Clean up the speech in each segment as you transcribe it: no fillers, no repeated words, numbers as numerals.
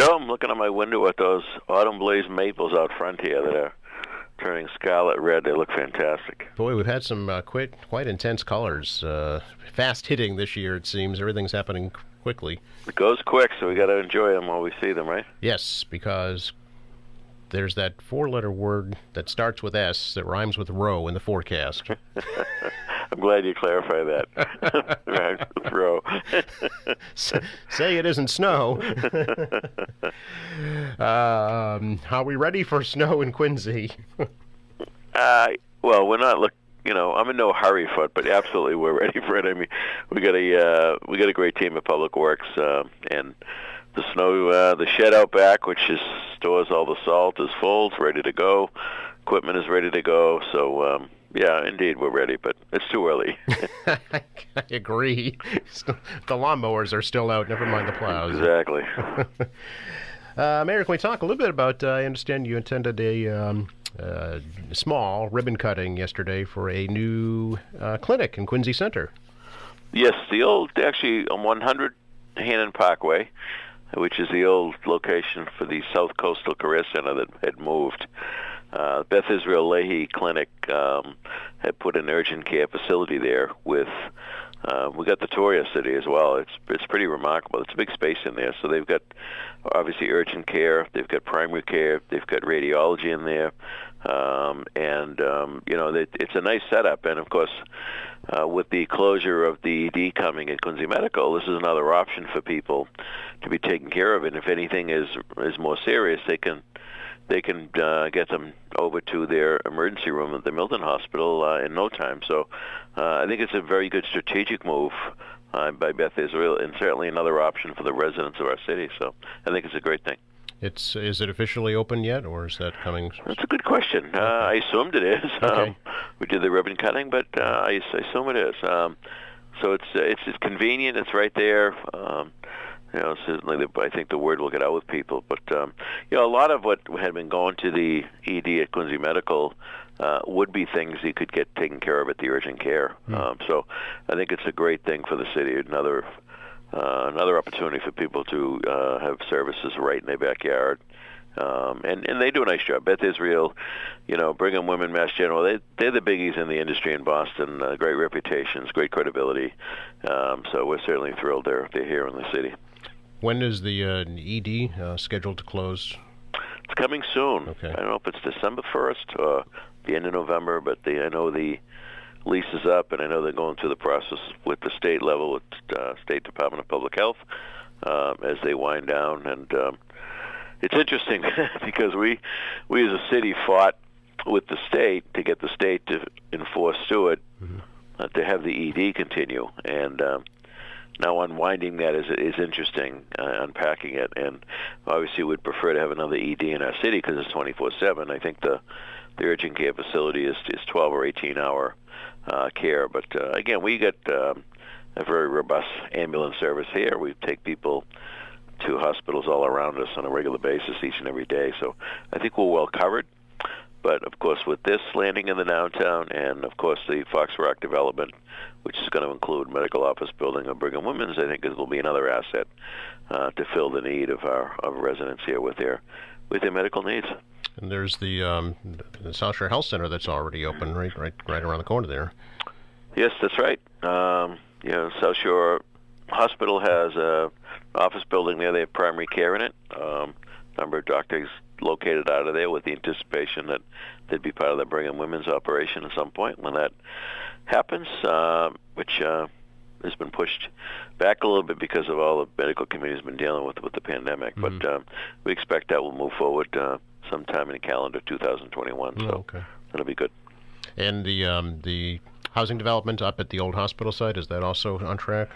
Joe, I'm looking out my window at those autumn blaze maples out front here that are turning scarlet red. They look fantastic. Boy, we've had some quite intense colors. Fast hitting this year, it seems. Everything's happening quickly. It goes quick, so we got to enjoy them while we see them, right? Yes, because there's that four-letter word that starts with S that rhymes with row in the forecast. I'm glad you clarified that. Right, with row. Say it isn't snow. Are we ready for snow in Quincy? Well, we're not I'm in no hurry for it, but absolutely we're ready for it. I mean, we got a great team at Public Works, and the snow, the shed out back, which stores all the salt, is full. It's ready to go. Equipment is ready to go. So, yeah, indeed, we're ready, but it's too early. I agree. The lawnmowers are still out. Never mind the plows. Exactly. Mayor, can we talk a little bit about? I understand you attended a small ribbon cutting yesterday for a new clinic in Quincy Center. Yes, actually on 100 Hannon Parkway, which is the old location for the South Coastal Career Center that had moved. Beth Israel Leahy Clinic had put an urgent care facility there with, we got the tour yesterday as well. It's pretty remarkable. It's a big space in there. So they've got obviously urgent care, they've got primary care, they've got radiology in there, it's a nice setup. And of course, with the closure of the ED coming at Quincy Medical, this is another option for people to be taken care of. And if anything is more serious, they can get them over to their emergency room at the Milton Hospital in no time. So I think it's a very good strategic move by Beth Israel, and certainly another option for the residents of our city. So I think it's a great thing. Is it officially open yet, or is that coming? That's a good question. Okay. I assumed it is. Okay. We did the ribbon cutting, but I assume it is. So it's convenient. It's right there. Certainly, I think the word will get out with people. But, a lot of what had been going to the ED at Quincy Medical would be things you could get taken care of at the urgent care. So I think it's a great thing for the city, another opportunity for people to have services right in their backyard. And they do a nice job. Beth Israel, Brigham Women, Mass General, they're the biggies in the industry in Boston. Great reputations, great credibility. So we're certainly thrilled they're here in the city. When is the ED scheduled to close? It's coming soon. Okay. I don't know if it's December 1st or the end of November, but I know the lease is up, and I know they're going through the process with the state level, with State Department of Public Health, as they wind down. And it's interesting because we as a city fought with the state to get the state to enforce Stewart, to have the ED continue. And now unwinding that is interesting, unpacking it. And obviously we'd prefer to have another ED in our city because it's 24/7. I think the urgent care facility is 12 or 18-hour care. But again, we get a very robust ambulance service here. We take people to hospitals all around us on a regular basis each and every day. So I think we're well covered. But, of course, with this landing in the downtown and, of course, the Fox Rock development, which is going to include medical office building of Brigham Women's, I think it will be another asset to fill the need of our residents here with their medical needs. And there's the South Shore Health Center that's already open right around the corner there. Yes, that's right. South Shore Hospital has an office building there. They have primary care in it. Number of doctors located out of there with the anticipation that they'd be part of the Brigham Women's operation at some point. When that happens, which has been pushed back a little bit because of all the medical community has been dealing with the pandemic. But we expect that will move forward sometime in calendar 2021. So that'll be good. And the housing development up at the old hospital site, is that also on track?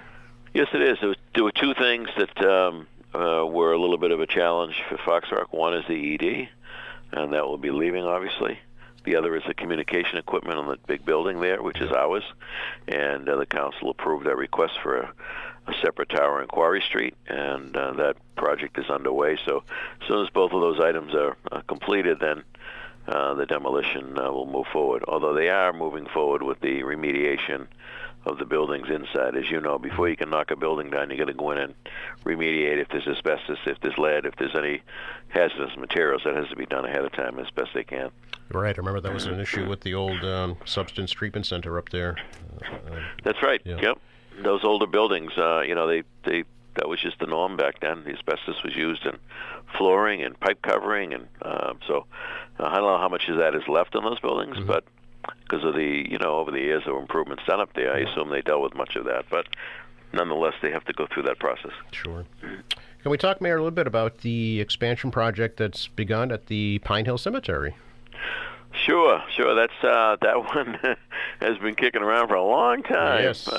Yes, it is. There were two things that were a little bit of a challenge for Fox Rock. One is the ED, and that will be leaving, obviously. The other is the communication equipment on the big building there, which is ours. And the council approved that request for a separate tower in Quarry Street, and that project is underway. So as soon as both of those items are completed, then the demolition will move forward. Although they are moving forward with the remediation of the buildings inside. As you know, before you can knock a building down, you got to go in and remediate if there's asbestos, if there's lead, if there's any hazardous materials. That has to be done ahead of time as best they can. Right. I remember that was an issue with the old substance treatment center up there. That's right. Yeah. Yep. Those older buildings, they that was just the norm back then. The asbestos was used in flooring and pipe covering, and so I don't know how much of that is left in those buildings, but because of the, over the years of improvements done up there, I assume they dealt with much of that. But nonetheless, they have to go through that process. Sure. Can we talk, Mayor, a little bit about the expansion project that's begun at the Pine Hill Cemetery? Sure. That's that one has been kicking around for a long time. Yes.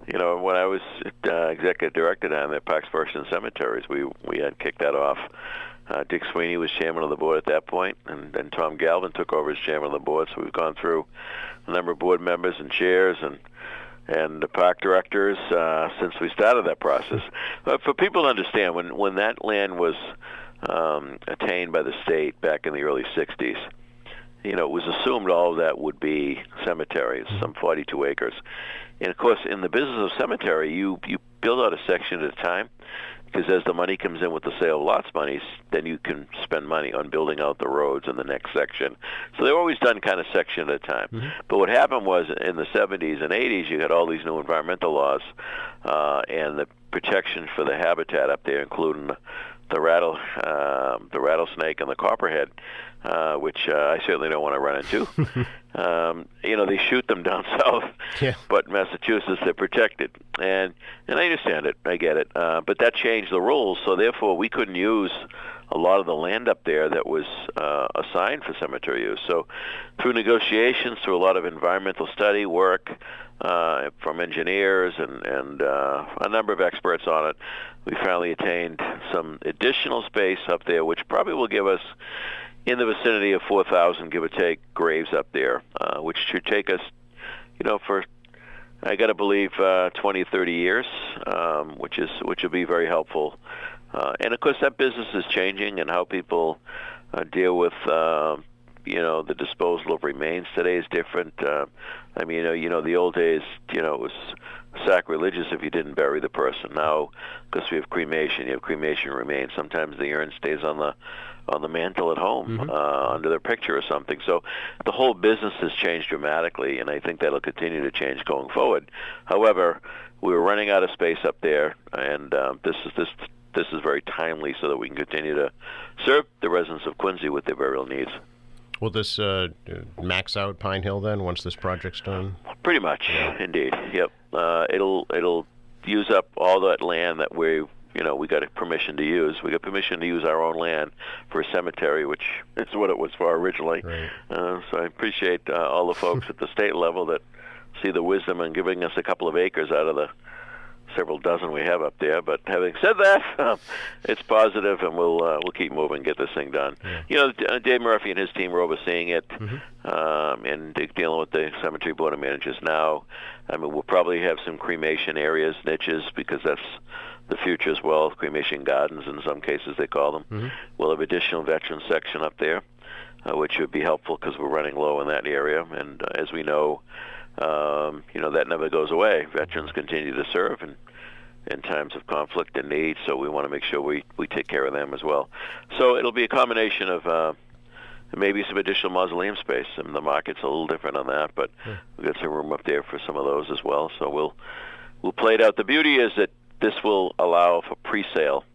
When I was executive director down there at Parks, Forests, and Cemeteries, we had kicked that off. Dick Sweeney was chairman of the board at that point, and then Tom Galvin took over as chairman of the board. So we've gone through a number of board members and chairs and the park directors since we started that process. But for people to understand, when that land was attained by the state back in the early 60s, it was assumed all of that would be cemeteries, some 42 acres. And, of course, in the business of cemetery, you build out a section at a time, because as the money comes in with the sale of lots monies, then you can spend money on building out the roads in the next section. So they've always done kind of section at a time. But what happened was in the 70s and 80s, you had all these new environmental laws and the protection for the habitat up there, including the rattlesnake and the copperhead, which I certainly don't want to run into. They shoot them down south, but in Massachusetts they're protected, and I understand it, I get it, but that changed the rules, so therefore we couldn't use a lot of the land up there that was assigned for cemetery use. So through negotiations, through a lot of environmental study work from engineers and a number of experts on it, we finally attained some additional space up there, which probably will give us in the vicinity of 4,000, give or take, graves up there, which should take us, for, I got to believe, 20, 30 years, which will be very helpful. And, of course, that business is changing, and how people deal with, the disposal of remains today is different. The old days, it was sacrilegious if you didn't bury the person. Now, because we have cremation, you have cremation remains. Sometimes the urn stays on the mantle at home under their picture or something. So the whole business has changed dramatically, and I think that'll continue to change going forward. However, we were running out of space up there, and this is very timely so that we can continue to serve the residents of Quincy with their burial needs. Will this max out Pine Hill then once this project's done? Pretty much, indeed. Yep. It'll use up all that land that we got permission to use. We got permission to use our own land for a cemetery, which is what it was for originally. Right. So I appreciate all the folks at the state level that see the wisdom in giving us a couple of acres out of the several dozen we have up there. But having said that, it's positive, and we'll keep moving, get this thing done. Yeah. Dave Murphy and his team are overseeing it, and dealing with the cemetery board of managers now. We'll probably have some cremation areas, niches, because that's the future as well. Cremation gardens, in some cases they call them. We'll have additional veteran section up there, which would be helpful because we're running low in that area. And as we know, that never goes away. Veterans continue to serve in times of conflict and need, so we want to make sure we take care of them as well. So it'll be a combination of maybe some additional mausoleum space, and the market's a little different on that, but we've got some room up there for some of those as well. So we'll play it out. The beauty is that this will allow for pre-sale,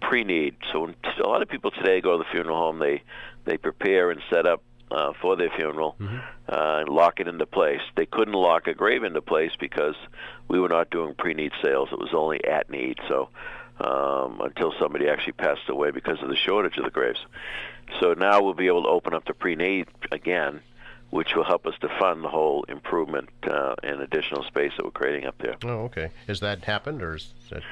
pre-need. So when a lot of people today go to the funeral home, they prepare and set up for their funeral and lock it into place. They couldn't lock a grave into place because we were not doing pre-need sales. It was only at need. So until somebody actually passed away because of the shortage of the graves. So now we'll be able to open up the pre-need again, which will help us to fund the whole improvement and additional space that we're creating up there. Oh, okay. Has that happened, or is that...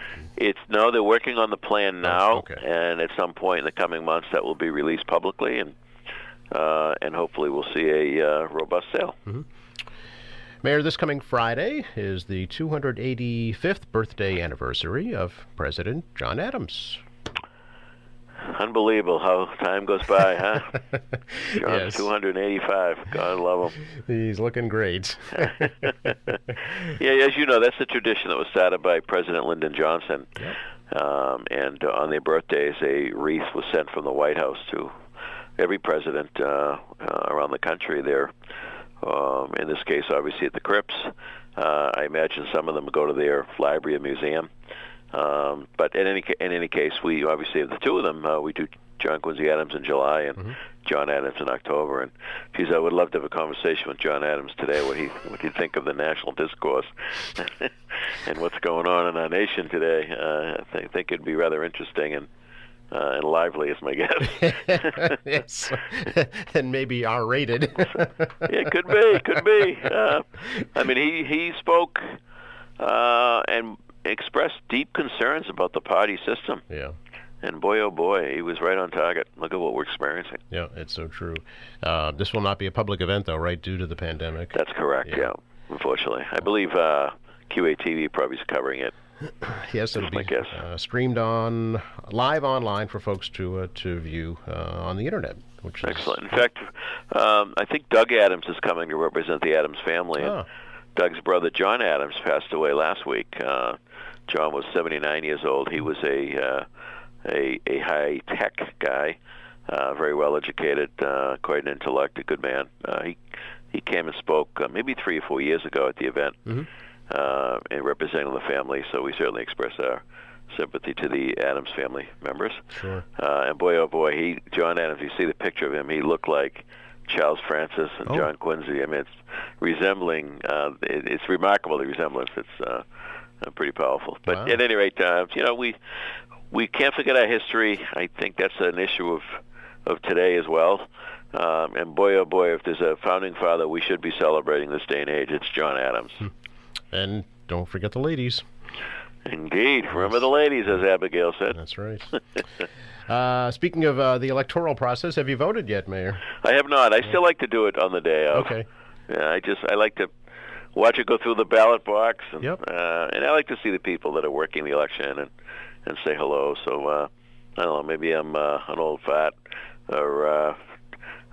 No, they're working on the plan now, okay. And at some point in the coming months that will be released publicly, and hopefully we'll see a robust sale. Mayor, this coming Friday is the 285th birthday anniversary of President John Adams. Unbelievable how time goes by, huh? John's Yes. 285. God love him. He's looking great. Yeah, as you know, that's the tradition that was started by President Lyndon Johnson. Yep. And on their birthdays, a wreath was sent from the White House to every president around the country there. In this case, obviously at the crypts. I imagine some of them go to their library or museum. But in any case, we obviously have the two of them. We do John Quincy Adams in July and John Adams in October. And geez, I would love to have a conversation with John Adams today. What he'd think of the national discourse and what's going on in our nation today. I think it'd be rather interesting and lively, is my guess. Yes, and maybe R-rated. Yeah, could be. I mean, he spoke and expressed deep concerns about the party system. Yeah. And boy, oh boy, he was right on target. Look at what we're experiencing. Yeah, it's so true. This will not be a public event, though, right, due to the pandemic? That's correct, yeah, unfortunately. I believe QATV probably is covering it. Yes, it'll be streamed live online for folks to view on the internet, which is excellent. In fact, I think Doug Adams is coming to represent the Adams family. And Doug's brother John Adams passed away last week. John was 79 years old. He was a high tech guy, very well educated, quite an intellect, a good man. He came and spoke maybe 3 or 4 years ago at the event. And representing the family, so we certainly express our sympathy to the Adams family members. Sure. And boy, oh boy, John Adams, you see the picture of him, he looked like Charles Francis and John Quincy. I mean, it's resembling, it's remarkable, the resemblance. It's pretty powerful. But at any rate, we can't forget our history. I think that's an issue of today as well. And boy, oh boy, if there's a founding father we should be celebrating this day and age, it's John Adams. And don't forget the ladies. Indeed. Remember the ladies, as Abigail said. That's right. Speaking of the electoral process, have you voted yet, Mayor? I have not. I still like to do it on the day of. Okay. Yeah, I like to watch it go through the ballot box, and and I like to see the people that are working the election and say hello. So I don't know, maybe I'm an old fat or a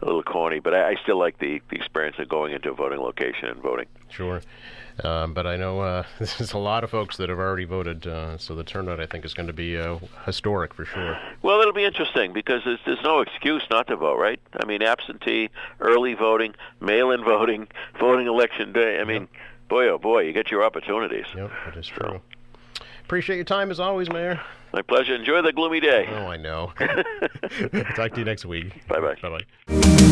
little corny, but I still like the experience of going into a voting location and voting. Sure. But I know there's a lot of folks that have already voted, so the turnout, I think, is going to be historic for sure. Well, it'll be interesting because there's no excuse not to vote, right? I mean, absentee, early voting, mail-in voting, voting election day. I mean, boy, oh boy, you get your opportunities. Yep, that is true. Appreciate your time as always, Mayor. My pleasure. Enjoy the gloomy day. Oh, I know. Talk to you next week. Bye-bye. Bye-bye.